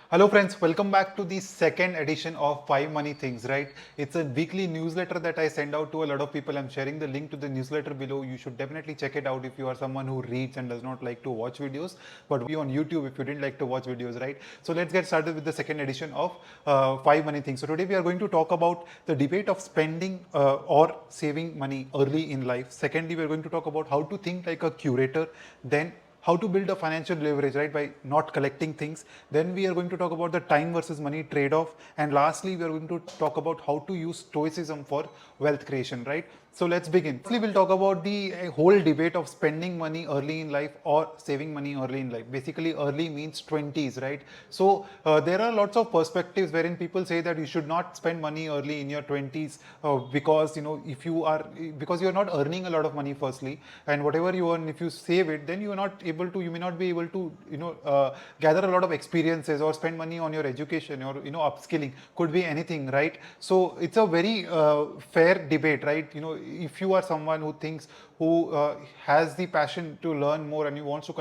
Hello friends, welcome back to the second edition of 5 Money Things, right? It's a weekly newsletter that I send out to a lot of people. I'm sharing the link to the newsletter below. You should definitely check it out if you are someone who reads and does not like to watch videos, but be on YouTube if you didn't like to watch videos, right? So let's get started with the second edition of 5 Money Things. So today we are going to talk about the debate of spending or saving money early in life. Secondly, we're going to talk about how to think like a curator, then how to build a financial leverage, right, by not collecting things. Then we are going to talk about the time versus money trade-off, and lastly we are going to talk about how to use stoicism for wealth creation, right? So let's begin. Firstly, we'll talk about the whole debate of spending money early in life or saving money early in life. Basically, early means 20s, right? So there are lots of perspectives wherein people say that you should not spend money early in your 20s because if you are because you're not earning a lot of money firstly, and whatever you earn, if you save it, then you may not be able to gather a lot of experiences or spend money on your education or upskilling. Could be anything, right? So it's a very fair debate, right? If you are someone who thinks, who has the passion to learn more, and you wants to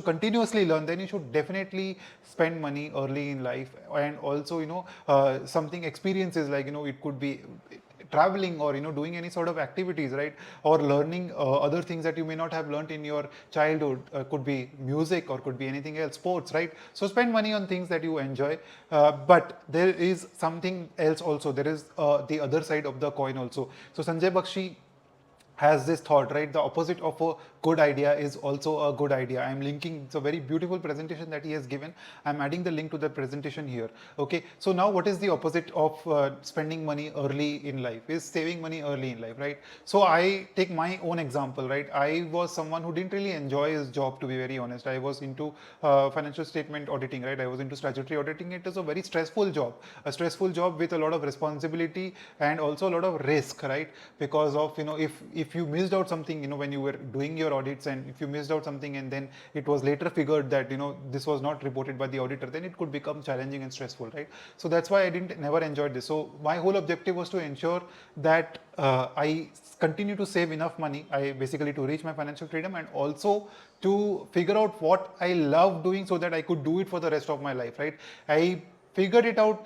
continuously learn, then you should definitely spend money early in life. And also something experiences, like it could be traveling or doing any sort of activities, right? Or learning other things that you may not have learned in your childhood. Could be music or could be anything else, sports, right? So spend money on things that you enjoy. But there is something else also. There is the other side of the coin also. So Sanjay Bakshi has this thought, right? The opposite of a good idea is also a good idea. I'm linking, it's a very beautiful presentation that he has given. I'm adding the link to the presentation here. Okay, so now what is the opposite of spending money early in life? Is saving money early in life, right? So I take my own example, right? I was someone who didn't really enjoy his job, to be very honest. I was into financial statement auditing, right? I was into statutory auditing. It is a very stressful job with a lot of responsibility and also a lot of risk, right? Because of if you missed out something, when you were doing your audits, and if you missed out something and then it was later figured that this was not reported by the auditor, then it could become challenging and stressful, right? So that's why I didn't never enjoyed this. So my whole objective was to ensure that I continue to save enough money, I basically to reach my financial freedom, and also to figure out what I love doing so that I could do it for the rest of my life, right? I figured it out,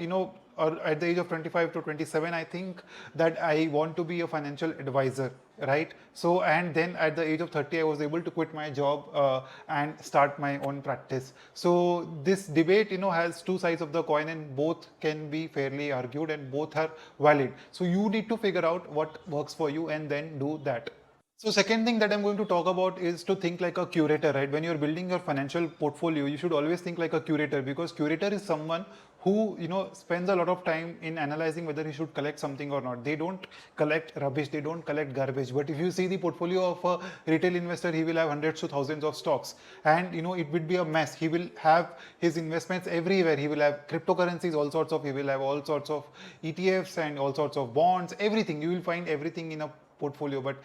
or at the age of 25 to 27, I think that I want to be a financial advisor, right? So, and then at the age of 30, I was able to quit my job and start my own practice. So this debate, has two sides of the coin, and both can be fairly argued and both are valid. So you need to figure out what works for you and then do that. So second thing that I'm going to talk about is to think like a curator, right? When you're building your financial portfolio, you should always think like a curator, because curator is someone who, spends a lot of time in analyzing whether he should collect something or not. They don't collect rubbish, they don't collect garbage. But if you see the portfolio of a retail investor, he will have hundreds to thousands of stocks, and it would be a mess. He will have his investments everywhere. He will have cryptocurrencies, he will have all sorts of ETFs and all sorts of bonds, everything. You will find everything in a portfolio, but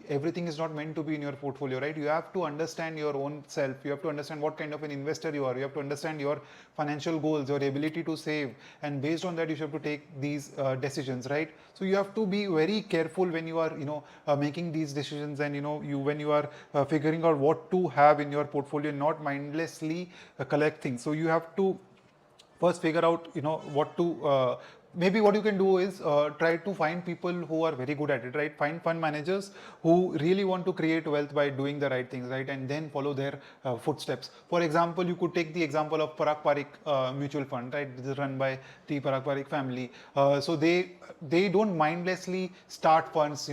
everything is not meant to be in your portfolio, right? You have to understand your own self. You have to understand what kind of an investor you are. You have to understand your financial goals, your ability to save, and based on that you have to take these decisions, right? So you have to be very careful when you are making these decisions, and when you are figuring out what to have in your portfolio, not mindlessly collect things. So you have to first figure out what to maybe what you can do is try to find people who are very good at it, right? Find fund managers who really want to create wealth by doing the right things, right? And then follow their footsteps. For example, you could take the example of Parag Parikh mutual fund, right? This is run by the Parag Parikh family. So they don't mindlessly start funds,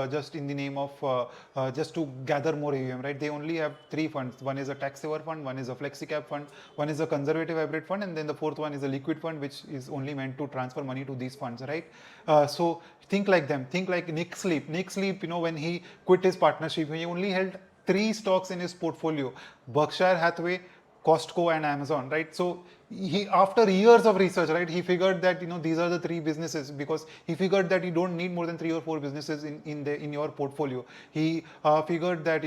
just in the name of just to gather more AUM, right? They only have three funds. One is a tax saver fund, one is a flexi cap fund, one is a conservative hybrid fund, and then the fourth one is a liquid fund, which is only meant to transfer money to these funds, right? So think like them. Think like Nick Sleep. Nick Sleep, when he quit his partnership, he only held three stocks in his portfolio: Berkshire Hathaway, Costco, and Amazon, right? So he, after years of research, right, he figured that these are the three businesses, because he figured that you don't need more than three or four businesses in your portfolio. He figured that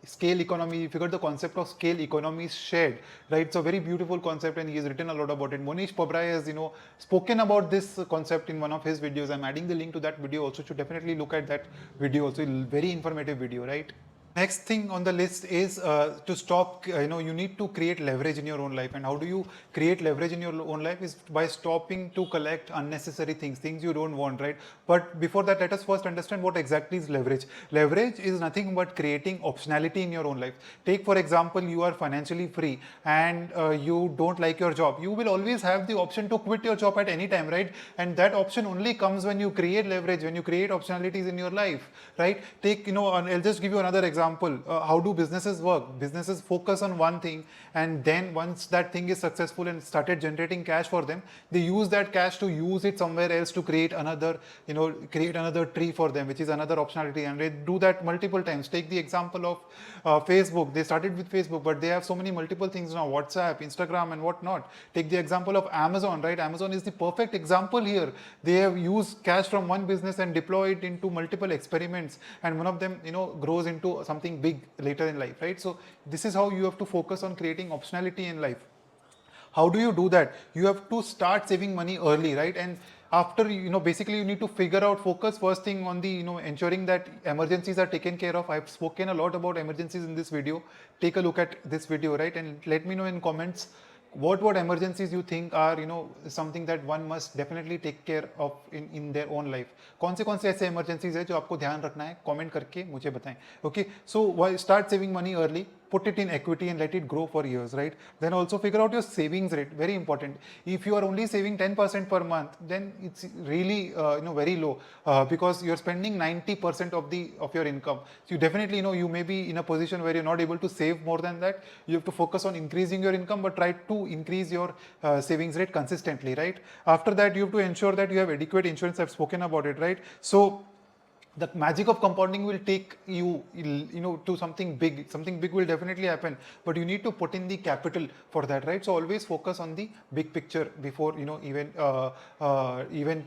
scale economy, he figured the concept of scale economy is shared, right? It's a very beautiful concept, and he has written a lot about it. Monish Pabrai has spoken about this concept in one of his videos. I'm adding the link to that video also. You should definitely look at that video also. Very informative video, right? Next thing on the list is to stop, you need to create leverage in your own life. And how do you create leverage in your own life is by stopping to collect unnecessary things you don't want, right? But before that, let us first understand what exactly is leverage. Leverage is nothing but creating optionality in your own life. Take, for example, you are financially free and you don't like your job. You will always have the option to quit your job at any time, right? And that option only comes when you create leverage, when you create optionalities in your life, right? Take, I'll just give you another example. How do businesses work? Businesses focus on one thing, and then once that thing is successful and started generating cash for them, they use that cash to use it somewhere else to create another, create another tree for them, which is another optionality. And they do that multiple times. Take the example of Facebook. They started with Facebook, but they have so many multiple things now: WhatsApp, Instagram, and whatnot. Take the example of Amazon, right? Amazon is the perfect example here. They have used cash from one business and deploy it into multiple experiments, and one of them, grows into something big later in life, right? So this is how you have to focus on creating optionality in life. How do you do that? You have to start saving money early, right? And after, basically you need to figure out, focus first thing on the, ensuring that emergencies are taken care of. I've spoken a lot about emergencies in this video. Take a look at this video, right? And let me know in comments what emergencies you think are, something that one must definitely take care of in their own life. कौन से ऐसे emergencies है जो आपको ध्यान रखना है? Comment करके मुझे बताएं. Okay, so start saving money early. Put it in equity and let it grow for years, right? Then also figure out your savings rate. Very important. If you are only saving 10% per month, then it's really very low, because you're spending 90% of your income. So you definitely, you may be in a position where you're not able to save more than that. You have to focus on increasing your income, but try to increase your savings rate consistently, right? After that, you have to ensure that you have adequate insurance. I've spoken about it, right? So the magic of compounding will take you, to something big. Something big will definitely happen, but you need to put in the capital for that, right? So always focus on the big picture before, even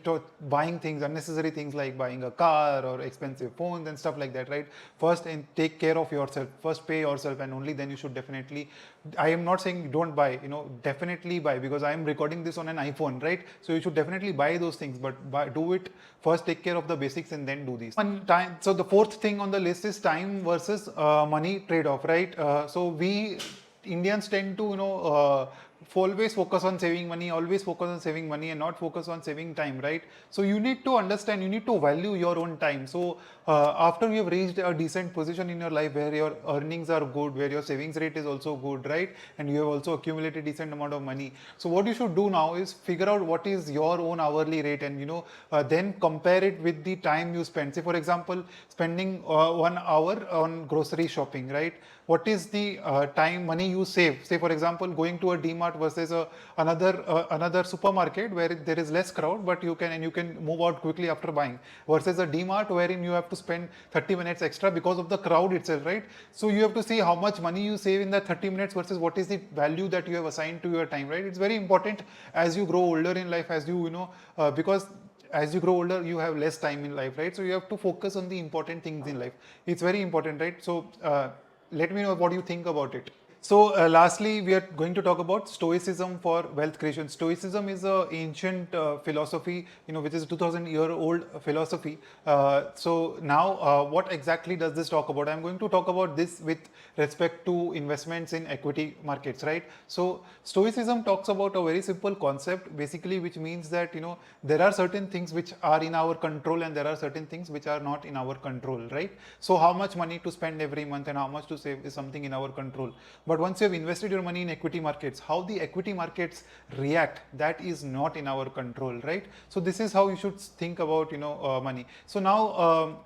to buying things, unnecessary things like buying a car or expensive phones and stuff like that, right? First, and take care of yourself. First, pay yourself, and only then you should definitely. I am not saying don't buy, definitely buy, because I am recording this on an iPhone, right? So you should definitely buy those things, but do it first. Take care of the basics and then do these. One time. So the fourth thing on the list is time versus money trade-off, right? So we Indians tend to, always focus on saving money, always focus on saving money, and not focus on saving time, right? So you need to understand, you need to value your own time. So after you have reached a decent position in your life where your earnings are good, where your savings rate is also good, right? And you have also accumulated decent amount of money. So what you should do now is figure out what is your own hourly rate, and then compare it with the time you spend. Say for example, spending 1 hour on grocery shopping, right? What is the money you save? Say for example, going to a DMart versus another supermarket where there is less crowd, but you can move out quickly after buying, versus a DMart wherein you have to spend 30 minutes extra because of the crowd itself, right? So you have to see how much money you save in that 30 minutes versus what is the value that you have assigned to your time, right? It's very important as you grow older in life, as because as you grow older, you have less time in life, right? So you have to focus on the important things in life. It's very important, right? So let me know what you think about it. So lastly, we are going to talk about Stoicism for wealth creation. Stoicism is an ancient philosophy, which is a 2000-year-old philosophy. So now, what exactly does this talk about? I'm going to talk about this with respect to investments in equity markets, right? So Stoicism talks about a very simple concept, basically, which means that there are certain things which are in our control and there are certain things which are not in our control, right? So how much money to spend every month and how much to save is something in our control. But once you have invested your money in equity markets, how the equity markets react, that is not in our control, right? So this is how you should think about money. So now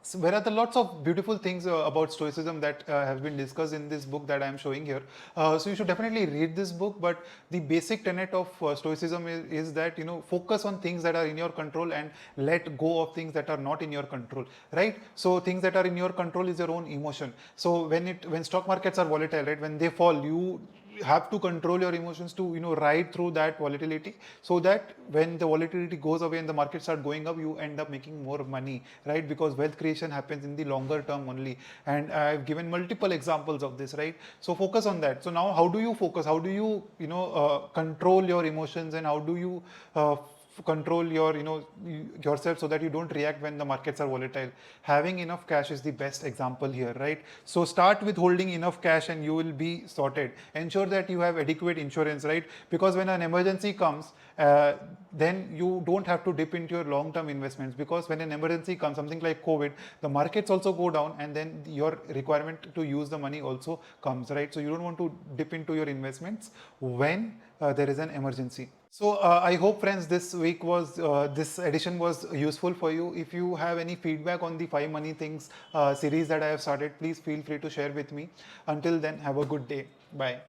so there are lots of beautiful things about Stoicism that have been discussed in this book that I am showing here. So you should definitely read this book. But the basic tenet of Stoicism is that focus on things that are in your control and let go of things that are not in your control. Right. So things that are in your control is your own emotion. So when stock markets are volatile, right, when they fall, you have to control your emotions to ride through that volatility, so that when the volatility goes away and the markets start going up, you end up making more money, right? Because wealth creation happens in the longer term only, and I've given multiple examples of this, right? So focus on that. So now how do you focus? How do you control your emotions, and how do you control your yourself so that you don't react when the markets are volatile. Having enough cash is the best example here, right? So start with holding enough cash and you will be sorted. Ensure that you have adequate insurance, right? Because when an emergency comes, then you don't have to dip into your long-term investments, because when an emergency comes, something like COVID, the markets also go down and then your requirement to use the money also comes, right? So you don't want to dip into your investments when there is an emergency. So I hope, friends, this edition was useful for you. If you have any feedback on the 5 money things series that I have started, please feel free to share with me. Until then, have a good day. Bye.